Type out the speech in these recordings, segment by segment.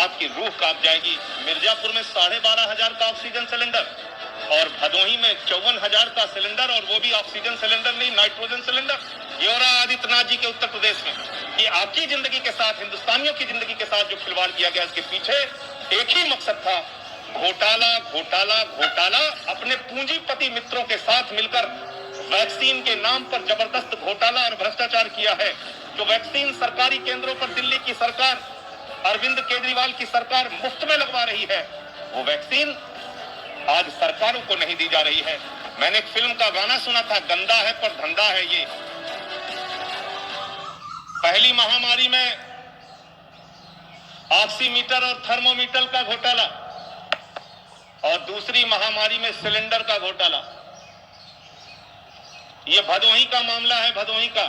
आपकी रूह कांप जाएगी। मिर्जापुर में 12,500 का ऑक्सीजन सिलेंडर और भदोही में 54,000 का सिलेंडर, और वो भी ऑक्सीजन सिलेंडर नहीं, नाइट्रोजन सिलेंडर। ये हो रहा आदित्यनाथ जी के उत्तर प्रदेश में। ये आपकी जिंदगी के साथ, हिंदुस्तानियों की जिंदगी के साथ जो खिलवाड़ किया गया, इसके पीछे एक ही मकसद था, घोटाला घोटाला घोटाला। अपने पूंजीपति मित्रों के साथ मिलकर वैक्सीन के नाम पर जबरदस्त घोटाला और भ्रष्टाचार किया है। जो वैक्सीन सरकारी केंद्रों पर दिल्ली की सरकार, अरविंद केजरीवाल की सरकार मुफ्त में लगवा रही है, वो वैक्सीन आज सरकारों को नहीं दी जा रही है। मैंने एक फिल्म का गाना सुना था, गंदा है पर धंधा है ये। पहली महामारी में ऑक्सीमीटर और थर्मोमीटर का घोटाला, और दूसरी महामारी में सिलेंडर का घोटाला। ये भदोही का मामला है, भदोही का।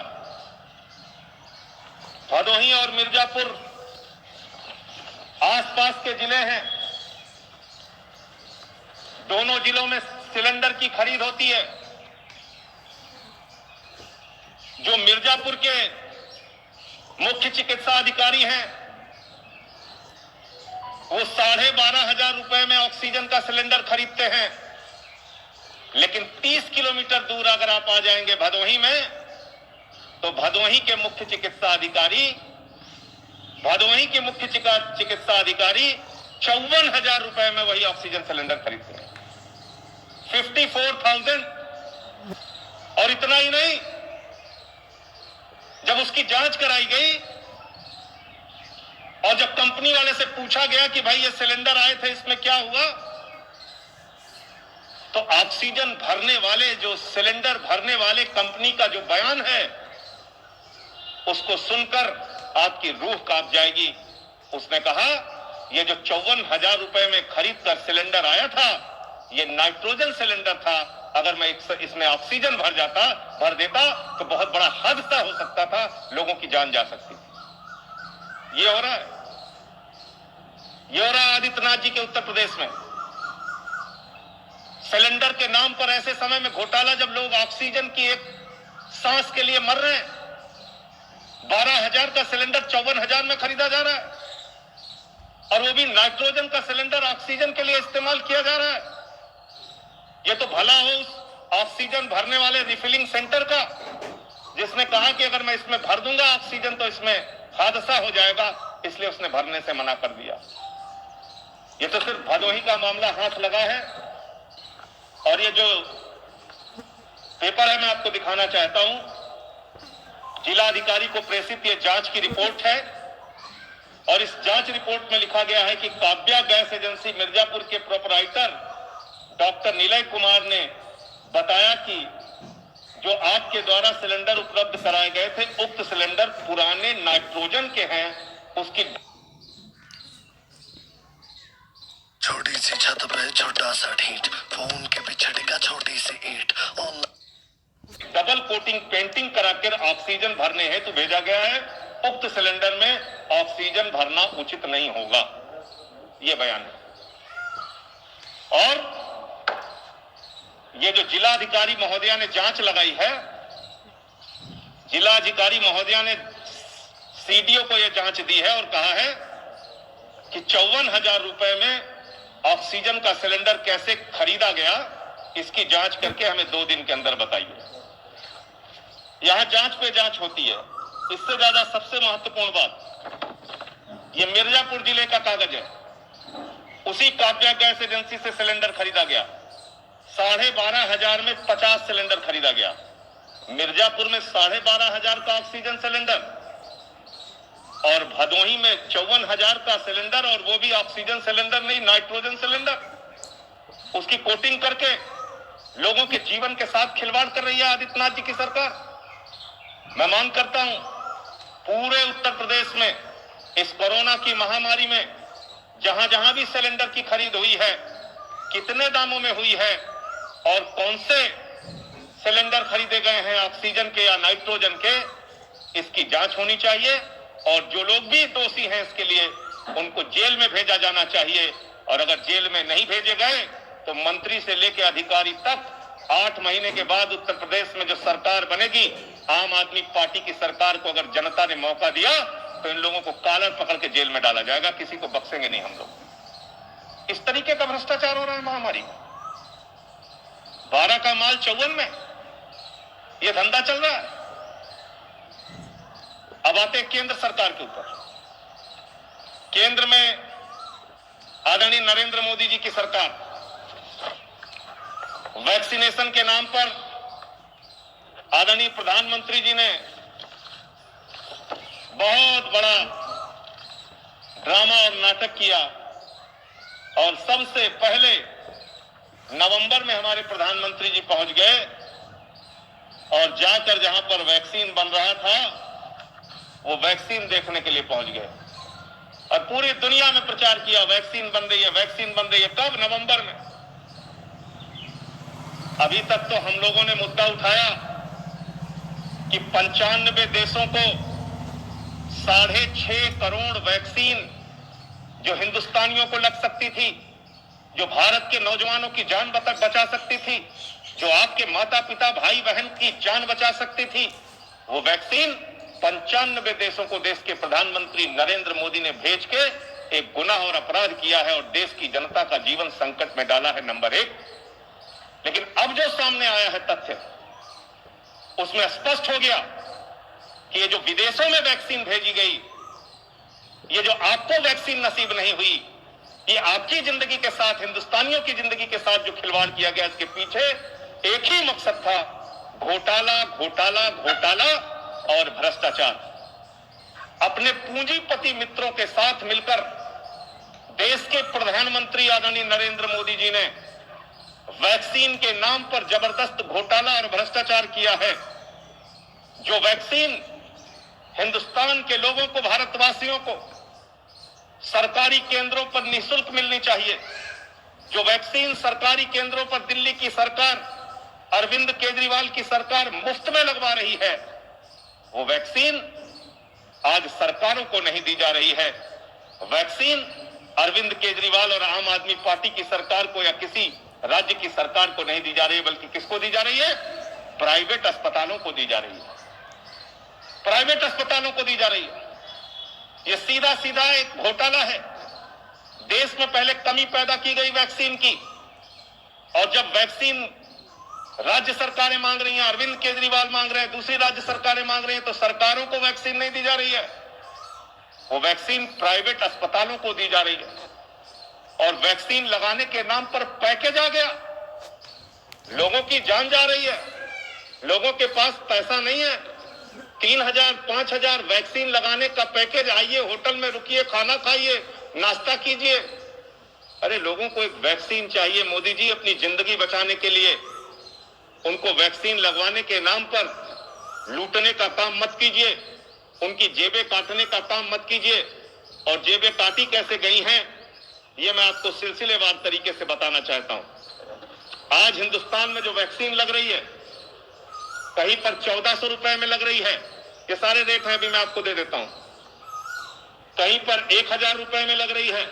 भदोही और मिर्जापुर आसपास के जिले हैं। दोनों जिलों में सिलेंडर की खरीद होती है। जो मिर्जापुर के मुख्य चिकित्सा अधिकारी हैं, वो 12,500 रुपए में ऑक्सीजन का सिलेंडर खरीदते हैं। लेकिन 30 किलोमीटर दूर अगर आप आ जाएंगे भदोही में, तो भदोही के मुख्य चिकित्सा अधिकारी 54,000 रुपए में वही ऑक्सीजन सिलेंडर खरीदते हैं। 54,000। और इतना ही नहीं, जब उसकी जांच कराई गई और जब कंपनी वाले से पूछा गया कि भाई ये सिलेंडर आए थे, इसमें क्या हुआ, तो ऑक्सीजन भरने वाले, जो सिलेंडर भरने वाले कंपनी का जो बयान है, उसको सुनकर आपकी रूह कांप जाएगी। उसने कहा ये जो 54,000 रुपए में खरीद कर सिलेंडर आया था, ये नाइट्रोजन सिलेंडर था। अगर मैं इसमें ऑक्सीजन भर देता तो बहुत बड़ा हादसा हो सकता था, लोगों की जान जा सकती थी। ये हो रहा है आदित्यनाथ जी के उत्तर प्रदेश में। सिलेंडर के नाम पर ऐसे समय में घोटाला, जब लोग ऑक्सीजन की एक सांस के लिए मर रहे हैं। 12,000 का सिलेंडर 54,000 में खरीदा जा रहा है, और वो भी नाइट्रोजन का सिलेंडर ऑक्सीजन के लिए इस्तेमाल किया जा रहा है। ये तो भला हो उस ऑक्सीजन भरने वाले रिफिलिंग सेंटर का, जिसने कहा कि अगर मैं इसमें भर दूंगा ऑक्सीजन तो इसमें हादसा हो जाएगा, इसलिए उसने भरने से मना कर दिया। ये तो सिर्फ भदोही का मामला हाथ लगा है। और ये जो पेपर है, मैं आपको दिखाना चाहता हूं। जिलाधिकारी को प्रेषित ये जांच की रिपोर्ट है, और इस जांच रिपोर्ट में लिखा गया है कि काव्या गैस एजेंसी मिर्जापुर के प्रोपराइटर डॉक्टर निलय कुमार ने बताया कि जो आपके द्वारा सिलेंडर उपलब्ध कराए गए थे, उक्त सिलेंडर पुराने नाइट्रोजन के हैं। उसकी छोटी सी छत पे छोटा सा ढीठ, फोन के पिछड़े का छोटी सी ईंट, डबल कोटिंग पेंटिंग कराकर ऑक्सीजन भरने हेतु भेजा गया है। उक्त सिलेंडर में ऑक्सीजन भरना उचित नहीं होगा, यह बयान है। और ये जो जिलाधिकारी महोदया ने जांच लगाई है, जिलाधिकारी महोदया ने सीडीओ को यह जांच दी है और कहा है कि 54,000 रुपए में ऑक्सीजन का सिलेंडर कैसे खरीदा गया, इसकी जांच करके हमें 2 दिन के अंदर बताइए। यहां जांच पे जांच होती है। इससे ज्यादा सबसे महत्वपूर्ण बात, ये मिर्जापुर जिले का कागज है। उसी काव्या गैस एजेंसी से सिलेंडर खरीदा गया। 12,500 में 50 सिलेंडर खरीदा गया। मिर्जापुर में 12,500 का ऑक्सीजन सिलेंडर, और भदोही में 54,000 का सिलेंडर, और वो भी ऑक्सीजन सिलेंडर नहीं, नाइट्रोजन सिलेंडर। उसकी कोटिंग करके लोगों के जीवन के साथ खिलवाड़ कर रही है आदित्यनाथ जी की सरकार। मैं मांग करता हूं, पूरे उत्तर प्रदेश में इस कोरोना की महामारी में जहां जहां भी सिलेंडर की खरीद हुई है, कितने दामों में हुई है, और कौन से सिलेंडर खरीदे गए हैं, ऑक्सीजन के या नाइट्रोजन के, इसकी जांच होनी चाहिए। और जो लोग भी दोषी हैं इसके लिए, उनको जेल में भेजा जाना चाहिए। और अगर जेल में नहीं भेजे गए तो मंत्री से लेकर अधिकारी तक 8 महीने के बाद उत्तर प्रदेश में जो सरकार बनेगी, आम आदमी पार्टी की सरकार को अगर जनता ने मौका दिया तो इन लोगों को कॉलर पकड़ के जेल में डाला जाएगा, किसी को बख्शेंगे नहीं हम लोग। इस तरीके का भ्रष्टाचार हो रहा है महामारी में। 12 का माल 54 में, यह धंधा चल रहा है। अब आते हैं केंद्र सरकार के ऊपर। केंद्र में आदरणीय नरेंद्र मोदी जी की सरकार वैक्सीनेशन के नाम पर आदरणीय प्रधानमंत्री जी ने बहुत बड़ा ड्रामा और नाटक किया, और सबसे पहले नवंबर में हमारे प्रधानमंत्री जी पहुंच गए और जाकर जहां पर वैक्सीन बन रहा था वो वैक्सीन देखने के लिए पहुंच गए और पूरी दुनिया में प्रचार किया, वैक्सीन बन रही है, वैक्सीन बन रही है। कब? नवंबर में। अभी तक तो हम लोगों ने मुद्दा उठाया कि 95 देशों को 6.5 करोड़ वैक्सीन जो हिंदुस्तानियों को लग सकती थी, जो भारत के नौजवानों की जान बचा सकती थी, जो आपके माता पिता भाई बहन की जान बचा सकती थी, वो वैक्सीन 95 देशों को देश के प्रधानमंत्री नरेंद्र मोदी ने भेज के एक गुनाह और अपराध किया है और देश की जनता का जीवन संकट में डाला है, नंबर 1। लेकिन अब जो सामने आया है तथ्य, उसमें स्पष्ट हो गया कि ये जो विदेशों में वैक्सीन भेजी गई, ये जो आपको वैक्सीन नसीब नहीं हुई, ये आपकी जिंदगी के साथ, हिंदुस्तानियों की जिंदगी के साथ जो खिलवाड़ किया गया, इसके पीछे एक ही मकसद था, घोटाला घोटाला घोटाला और भ्रष्टाचार। अपने पूंजीपति मित्रों के साथ मिलकर देश के प्रधानमंत्री आदरणीय नरेंद्र मोदी जी ने वैक्सीन के नाम पर जबरदस्त घोटाला और भ्रष्टाचार किया है। जो वैक्सीन हिंदुस्तान के लोगों को, भारतवासियों को सरकारी केंद्रों पर निःशुल्क मिलनी चाहिए, जो वैक्सीन सरकारी केंद्रों पर दिल्ली की सरकार, अरविंद केजरीवाल की सरकार मुफ्त में लगवा रही है, वो वैक्सीन आज सरकारों को नहीं दी जा रही है। वैक्सीन अरविंद केजरीवाल और आम आदमी पार्टी की सरकार को या किसी राज्य की सरकार को नहीं दी जा रही है, बल्कि किसको दी जा रही है? प्राइवेट अस्पतालों को दी जा रही है। प्राइवेट अस्पतालों को दी जा रही है। यह सीधा सीधा एक घोटाला है। देश में पहले कमी पैदा की गई वैक्सीन की, और जब वैक्सीन राज्य सरकारें मांग रही हैं, अरविंद केजरीवाल मांग रहे हैं, दूसरी राज्य सरकारें मांग रही हैं, तो सरकारों को वैक्सीन नहीं दी जा रही है, वो वैक्सीन प्राइवेट अस्पतालों को दी जा रही है। और वैक्सीन लगाने के नाम पर पैकेज आ गया, लोगों की जान जा रही है, लोगों के पास पैसा नहीं है। 3000 5000 वैक्सीन लगाने का पैकेज, आइए होटल में रुकिए, खाना खाइए, नाश्ता कीजिए। अरे लोगों को एक वैक्सीन चाहिए मोदी जी अपनी जिंदगी बचाने के लिए। उनको वैक्सीन लगवाने के नाम पर लूटने का काम मत कीजिए, उनकी जेबें काटने का काम मत कीजिए। और जेबें काटी कैसे गई हैं, ये मैं आपको सिलसिलेवार तरीके से बताना चाहता हूं। आज हिंदुस्तान में जो वैक्सीन लग रही है, कहीं पर 1400 रुपए में लग रही है, ये सारे रेट हैं, अभी मैं आपको दे देता हूं। कहीं पर 1000 रुपए में लग रही है,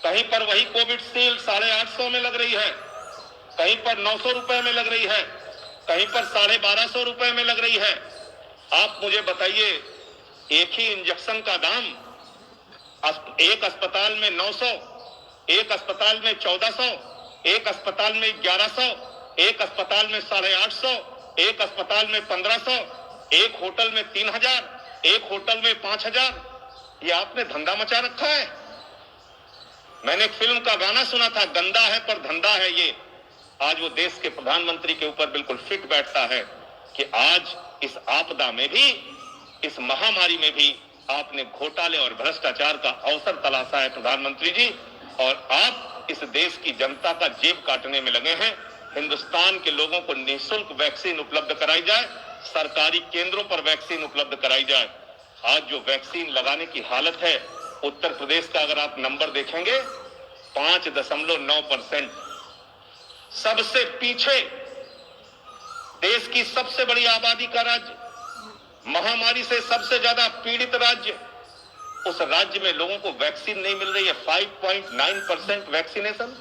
कहीं पर वही कोविडशील्ड 850 में लग रही है, कहीं पर 900 रुपए में लग रही है, कहीं पर 1250 रुपए में लग रही है। आप मुझे बताइए, एक ही इंजेक्शन का दाम एक अस्पताल में 900, एक अस्पताल में 1400, एक अस्पताल में 1100, एक अस्पताल में 850, एक अस्पताल में 1500, एक होटल में 3000, एक होटल में 5000। ये आपने धंधा मचा रखा है। मैंने एक फिल्म का गाना सुना था, गंदा है पर धंधा है ये। आज वो देश के प्रधानमंत्री के ऊपर बिल्कुल फिट बैठता है कि आज इस आपदा में भी, इस महामारी में भी आपने घोटाले और भ्रष्टाचार का अवसर तलाशा है प्रधानमंत्री जी, और आप इस देश की जनता का जेब काटने में लगे हैं। हिंदुस्तान के लोगों को निःशुल्क वैक्सीन उपलब्ध कराई जाए, सरकारी केंद्रों पर वैक्सीन उपलब्ध कराई जाए। आज जो वैक्सीन लगाने की हालत है, उत्तर प्रदेश का अगर आप नंबर देखेंगे 5.9%, सबसे पीछे, देश की सबसे बड़ी आबादी का राज्य, महामारी से सबसे ज्यादा पीड़ित राज्य, उस राज्य में लोगों को वैक्सीन नहीं मिल रही है। 5.9% वैक्सीनेशन,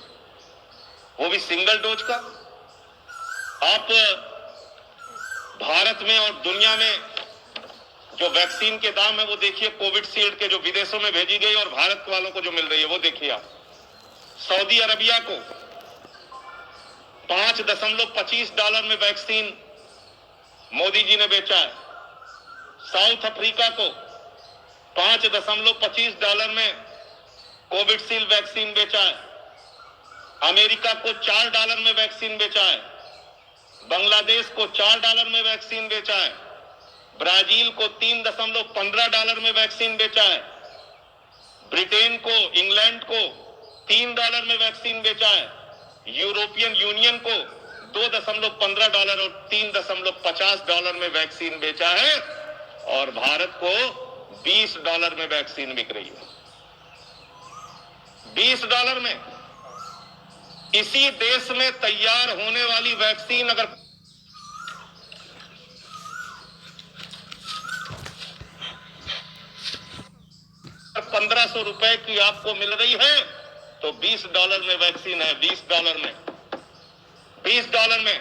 वो भी सिंगल डोज का। आप भारत में और दुनिया में जो वैक्सीन के दाम है वो देखिए, कोविडशील्ड के जो विदेशों में भेजी गई और भारत वालों को जो मिल रही है वो देखिए आप। सऊदी अरबिया को $5.25 में वैक्सीन मोदी जी ने बेचा है। साउथ अफ्रीका को $5.25 में कोविडशील्ड वैक्सीन बेचा है। अमेरिका को $4 में वैक्सीन बेचा है। बांग्लादेश को $4 में वैक्सीन बेचा है। ब्राजील को $3.15 में वैक्सीन बेचा है। ब्रिटेन को, इंग्लैंड को $3 में वैक्सीन बेचा है। यूरोपियन यूनियन को $2.15 और $3.50 में वैक्सीन बेचा है और भारत को $20 में वैक्सीन बिक रही है। $20 में। इसी देश में तैयार होने वाली वैक्सीन अगर ₹1,500 की आपको मिल रही है तो $20 में वैक्सीन है। $20 में, $20 में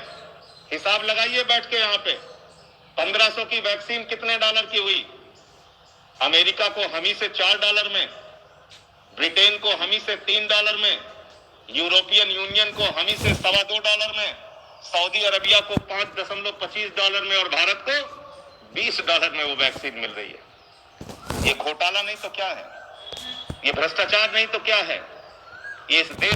हिसाब लगाइए बैठ के यहां पे। 1500 की वैक्सीन कितने डॉलर की हुई? अमेरिका को हमी से $4 में, ब्रिटेन को हमी से $3 में, यूरोपियन यूनियन को हमी से $2.25 में, सऊदी अरबिया को $5.25 में और भारत को $20 में वो वैक्सीन मिल रही है। ये घोटाला नहीं तो क्या है? ये भ्रष्टाचार नहीं तो क्या है? ये इस देश